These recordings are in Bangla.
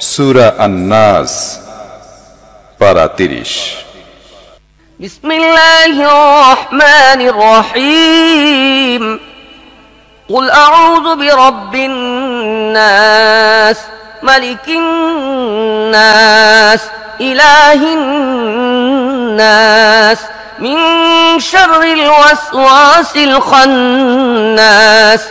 সূরা আন-নাস পারা 30। বিসমিল্লাহির রহমানির রহিম। قل أعوذ برب الناس ملك الناس إله الناس من شر الوسواس الخناس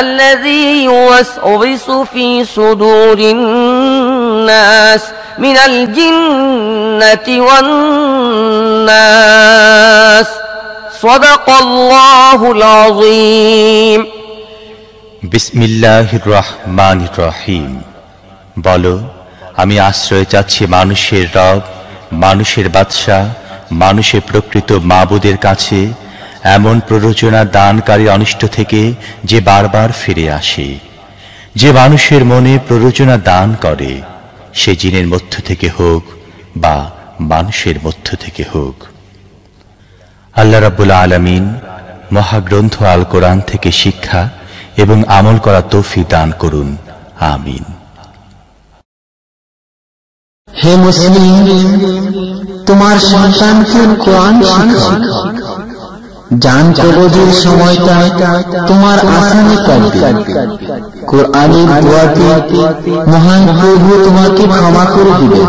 الذي يوسوس في صدور الناس من الجنة والناس صدق الله العظيم। বিসমিল্লাহির রহমানির রহিম। বলো, আমি আশ্রয় চাচ্ছি মানুষের রব, মানুষের বাদশা, মানুষের প্রকৃত মাবুদের কাছে এমন প্ররোচনা দানকারী অনিষ্ট থেকে যে বারবার ফিরে আসে, যে মানুষের মনে প্ররোচনা দান করে, সে জিনের মধ্য থেকে হোক বা মানুষের মধ্য থেকে হোক। আল্লাহ রাব্বুল আলামিন মহাগ্রন্থ আল কোরআন থেকে শিক্ষা এবং আমল করা তৌফিক দান করুন, আমিন। হে মুসলিম, তোমার সন্তানকে কোরআন শিখাও। জান কবজের সময়টা তোমার আসানে কাটবে। কোরআনের দোয়াতে মহান প্রভু তোমাকে ক্ষমা করে দিবে।